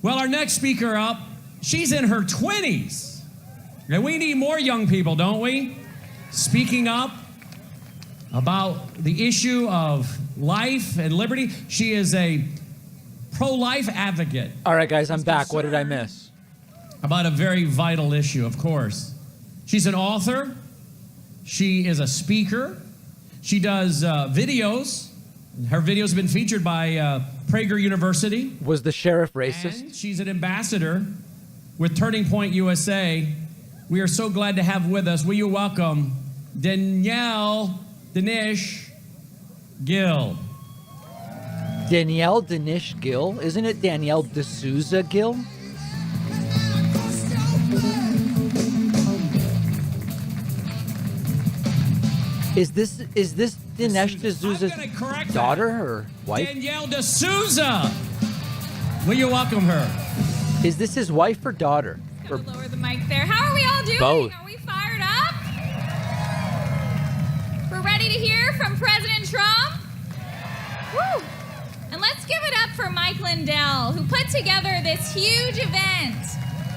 Well, our next speaker up, she's in her 20s. And we need more young people, don't we? Speaking up about the issue of life and liberty. She is a pro-life advocate. All right, guys, I'm back. What did I miss? About a very vital issue, of course. She's an author. She is a speaker. She does videos. Her videos have been featured by Prager University. Was the sheriff racist? And she's an ambassador with Turning Point USA. We are so glad to have with us. Will you welcome Danielle Dinesh Gill. Danielle Dinesh Gill? Isn't it Danielle D'Souza Gill? Is this Dinesh D'Souza's daughter or wife? Danielle D'Souza. Will you welcome her? Is this his wife or daughter? Or lower the mic there. How are we all doing? Both. Are we fired up? We're ready to hear from President Trump? Woo! And let's give it up for Mike Lindell, who put together this huge event.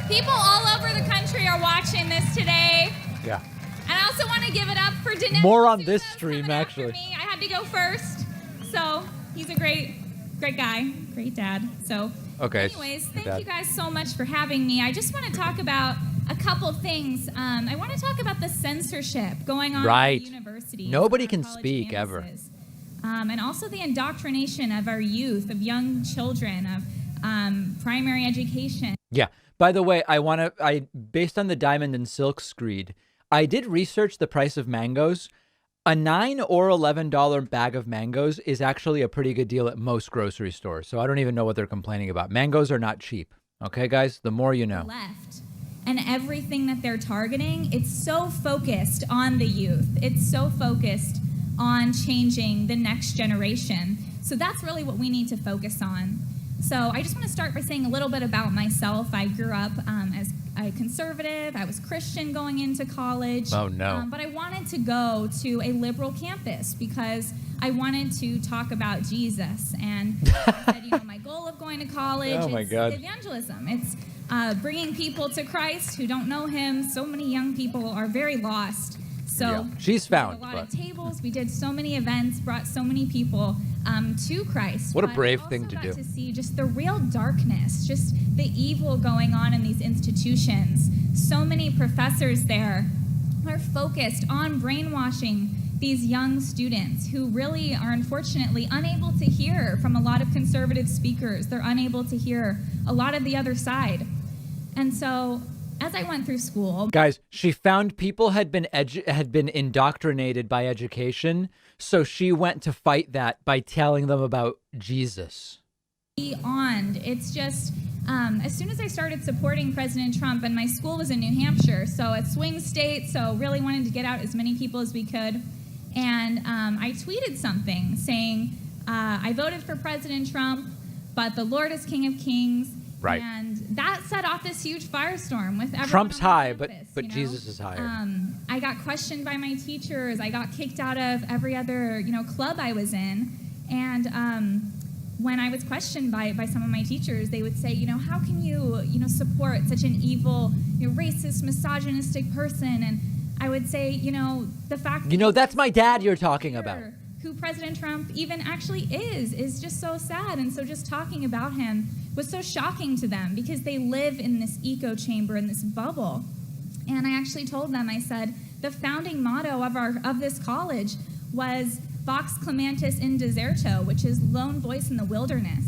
People all over the country are watching this today. Yeah. And I also want to give it up for Dinesh. More on this stream, actually. Me. I had to go first. So he's a great guy, great dad. So okay. Anyways, thank you guys so much for having me. I just want to talk about a couple things. I want to talk about the censorship going on at the university. Nobody can speak ever. And also the indoctrination of our youth, of young children, of primary education. Yeah. By the way, based on the Diamond and Silk screed, I did research the price of mangoes. A $9 or $11 bag of mangoes is actually a pretty good deal at most grocery stores. So I don't even know what they're complaining about. Mangoes are not cheap. Okay, guys? The more you know. Left. And everything that they're targeting, it's so focused on the youth. It's so focused on changing the next generation. So that's really what we need to focus on. So I just want to start by saying a little bit about myself. I grew up as a conservative. I was Christian going into college. Oh, no. But I wanted to go to a liberal campus because I wanted to talk about Jesus. And I said, my goal of going to college is evangelism. It's bringing people to Christ who don't know him. So many young people are very lost. So she's found a lot of tables. We did so many events, brought so many people to Christ. What a brave thing to do. To see just the real darkness, just the evil going on in these institutions. So many professors there are focused on brainwashing these young students who really are unfortunately unable to hear from a lot of conservative speakers. They're unable to hear a lot of the other side. And so as I went through school, guys, she found people had been indoctrinated by education, so she went to fight that by telling them about Jesus. Beyond, it's just as soon as I started supporting President Trump, and my school was in New Hampshire, so a swing state, so really wanted to get out as many people as we could, and I tweeted something saying, I voted for President Trump, but the Lord is King of Kings. Right. And that set off this huge firestorm with everyone. Trump's high, campus, but Jesus is higher. I got questioned by my teachers. I got kicked out of every other, club I was in. And when I was questioned by some of my teachers, they would say, how can you, support such an evil, racist, misogynistic person? And I would say, the fact that's my dad you're talking about. Who President Trump even actually is just so sad. And so just talking about him was so shocking to them because they live in this echo chamber, in this bubble. And I actually told them, I said, the founding motto of this college was Vox Clementis in Deserto, which is lone voice in the wilderness.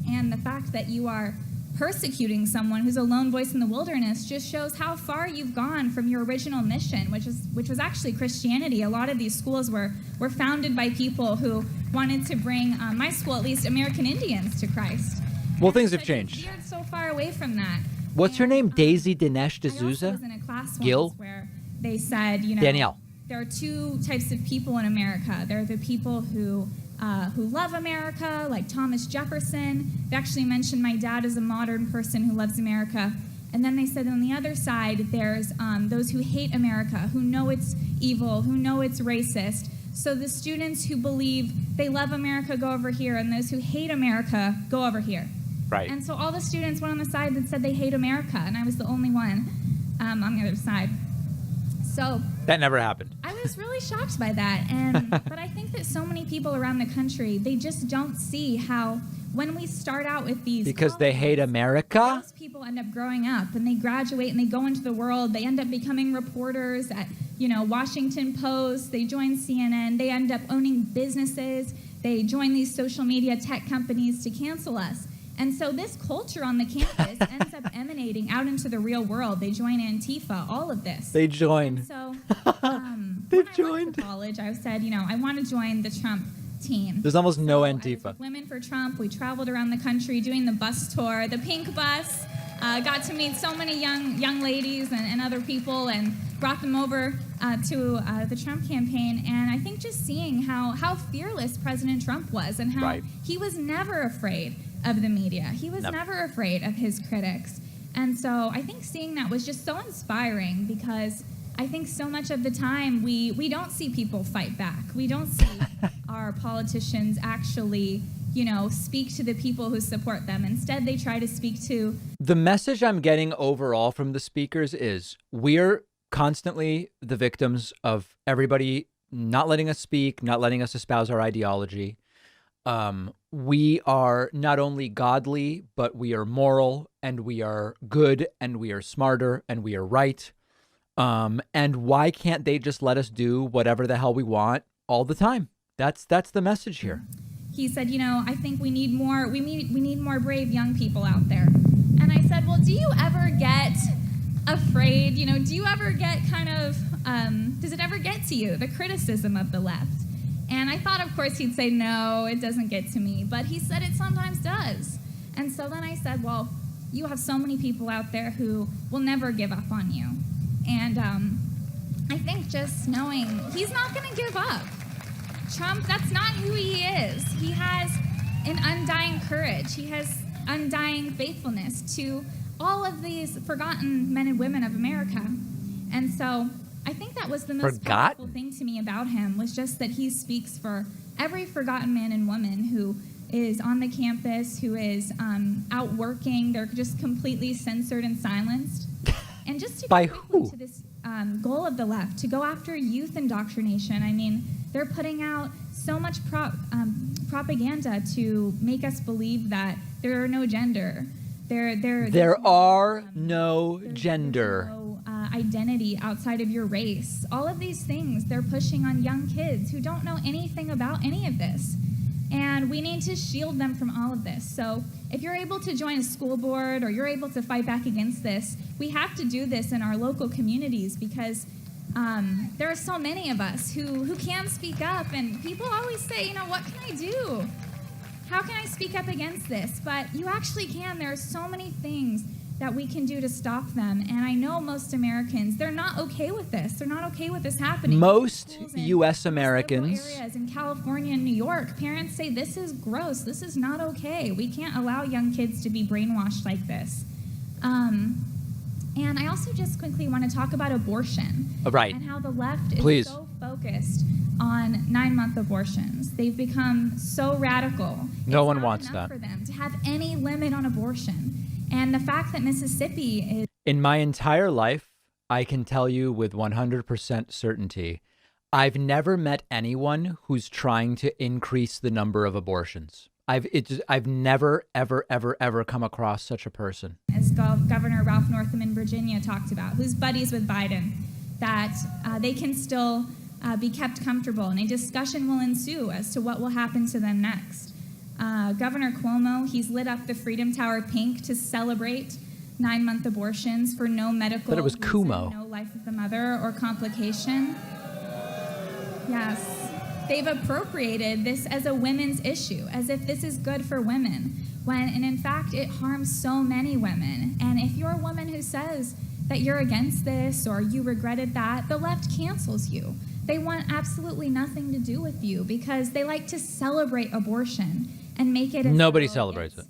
And the fact that you are persecuting someone who's a lone voice in the wilderness just shows how far you've gone from your original mission, which was actually Christianity. A lot of these schools were founded by people who wanted to bring, my school at least, American Indians to Christ. Well, things have changed. We're so far away from that. What's her name? Daisy Dinesh D'Souza? I was in a class Gill? once where they said, Danielle. There are two types of people in America. There are the people who love America, like Thomas Jefferson. They actually mentioned my dad as a modern person who loves America. And then they said on the other side, there's those who hate America, who know it's evil, who know it's racist. So the students who believe they love America go over here, and those who hate America go over here. Right. And so all the students went on the side that said they hate America, and I was the only one on the other side. So that never happened. I was really shocked by that. But I think that so many people around the country, they just don't see how when we start out with these because they hate America. Those people end up growing up and they graduate and they go into the world. They end up becoming reporters at, Washington Post. They join CNN. They end up owning businesses. They join these social media tech companies to cancel us. And so this culture on the campus ends up emanating out into the real world. They join Antifa, all of this. They join. And so They've when I joined. went to college, I said, I want to join the Trump team. There's almost no I was Antifa. with Women for Trump. We traveled around the country doing the bus tour, the pink bus. Got to meet so many young ladies and other people, and brought them over to the Trump campaign. And I think just seeing how fearless President Trump was, and how he was never afraid of the media. He was never afraid of his critics. And so I think seeing that was just so inspiring, because I think so much of the time we don't see people fight back. We don't see our politicians actually, speak to the people who support them. Instead, they try to speak to... The message I'm getting overall from the speakers is we're constantly the victims of everybody not letting us speak, not letting us espouse our ideology. We are not only godly, but we are moral, and we are good, and we are smarter, and we are right. And why can't they just let us do whatever the hell we want all the time? That's the message here. He said, I think we need more brave young people out there. And I said, well, do you ever get afraid? Do you ever get kind of, does it ever get to you, the criticism of the left? And I thought, of course, he'd say, no, it doesn't get to me. But he said it sometimes does. And so then I said, well, you have so many people out there who will never give up on you. And I think just knowing he's not going to give up. Trump, that's not who he is. He has an undying courage. He has undying faithfulness to all of these forgotten men and women of America. And so I think that was the most powerful thing to me about him, was just that he speaks for every forgotten man and woman who is on the campus, who is out working. They're just completely censored and silenced. And just to by go who? to this goal of the left, to go after youth indoctrination. I mean, they're putting out so much propaganda to make us believe that there are no gender. There are no gender. There's no identity outside of your race. All of these things they're pushing on young kids who don't know anything about any of this. And we need to shield them from all of this. So if you're able to join a school board, or you're able to fight back against this, we have to do this in our local communities, because there are so many of us who can speak up. And people always say, what can I do? How can I speak up against this? But you actually can. There are so many things that we can do to stop them. And I know most Americans, they're not okay with this. They're not okay with this happening. Most U.S. Americans. Areas in California and New York, parents say this is gross. This is not okay. We can't allow young kids to be brainwashed like this. And I also just quickly want to talk about abortion. Right. And how the left is so focused on 9-month abortions. They've become so radical. No one wants that. For them to have any limit on abortion. And the fact that Mississippi is... In my entire life, I can tell you with 100% certainty, I've never met anyone who's trying to increase the number of abortions. I've never, ever come across such a person. As Governor Ralph Northam in Virginia talked about, who's buddies with Biden, that they can still be kept comfortable, and a discussion will ensue as to what will happen to them next. Governor Cuomo, he's lit up the Freedom Tower pink to celebrate 9-month abortions for no medical But it was reason, Cuomo. no life of the mother or complication. Yes, they've appropriated this as a women's issue, as if this is good for women, and in fact, it harms so many women. And if you're a woman who says that you're against this or you regretted that, the left cancels you. They want absolutely nothing to do with you, because they like to celebrate abortion and make it... Nobody celebrates it.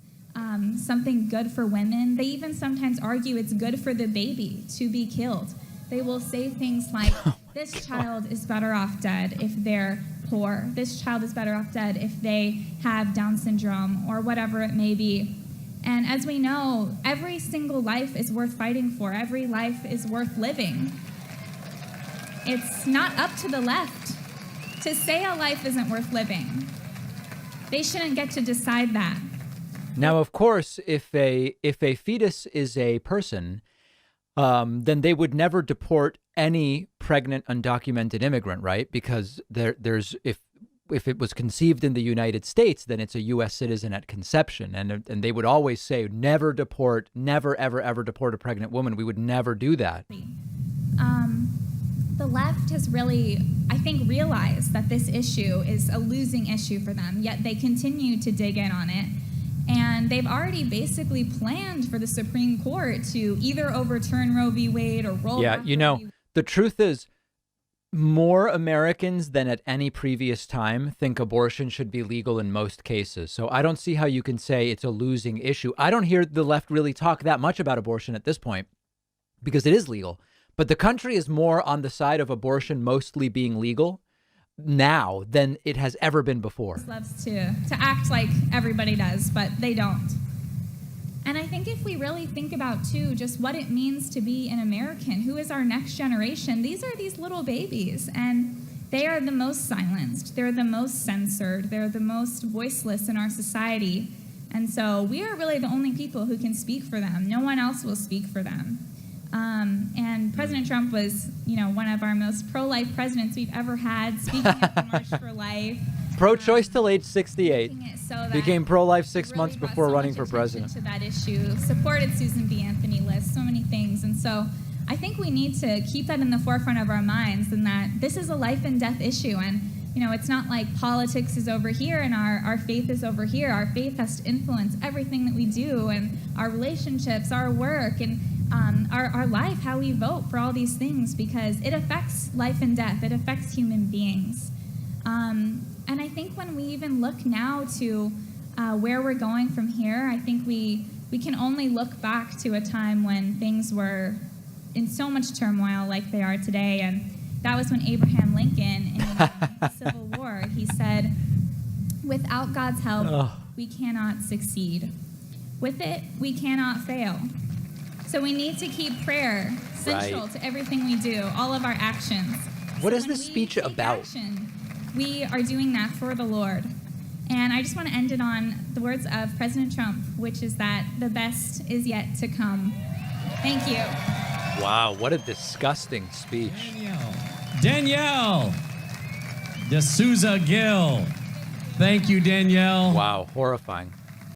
Something good for women. They even sometimes argue it's good for the baby to be killed. They will say things like, this child is better off dead if they're poor. This child is better off dead if they have Down syndrome, or whatever it may be. And as we know, every single life is worth fighting for. Every life is worth living. It's not up to the left to say a life isn't worth living. They shouldn't get to decide that. Now, of course, if a fetus is a person, then they would never deport any pregnant undocumented immigrant, right? Because there's if it was conceived in the United States, then it's a U.S. citizen at conception, and they would always say never deport, never ever ever deport a pregnant woman. We would never do that. The left has really, I think, realized that this issue is a losing issue for them, yet they continue to dig in on it. And they've already basically planned for the Supreme Court to either overturn Roe v. Wade or roll back Roe v. Wade. The truth is, more Americans than at any previous time think abortion should be legal in most cases. So I don't see how you can say it's a losing issue. I don't hear the left really talk that much about abortion at this point because it is legal. But the country is more on the side of abortion mostly being legal now than it has ever been before. Loves to act like everybody does, but they don't. And I think if we really think about, too, just what it means to be an American, who is our next generation, these are these little babies, and they are the most silenced. They're the most censored. They're the most voiceless in our society. And so we are really the only people who can speak for them. No one else will speak for them. And President Trump was, one of our most pro-life presidents we've ever had, speaking at the March for Life. Pro-choice till age 68. So became pro-life 6 months before running for president. To that issue, supported Susan B. Anthony list, so many things. And so I think we need to keep that in the forefront of our minds, and that this is a life and death issue. And, it's not like politics is over here and our faith is over here. Our faith has to influence everything that we do, and our relationships, our work, and our life, how we vote for all these things, because it affects life and death. It affects human beings. And I think when we even look now to where we're going from here, I think we can only look back to a time when things were in so much turmoil like they are today. And that was when Abraham Lincoln, in the Civil War, he said, "Without God's help, we cannot succeed. With it, we cannot fail." So we need to keep prayer central to everything we do, all of our actions. What is this speech about? We are doing that for the Lord. And I just want to end it on the words of President Trump, which is that the best is yet to come. Thank you. Wow, what a disgusting speech. Danielle D'Souza Gill. Thank you, Danielle. Wow, horrifying.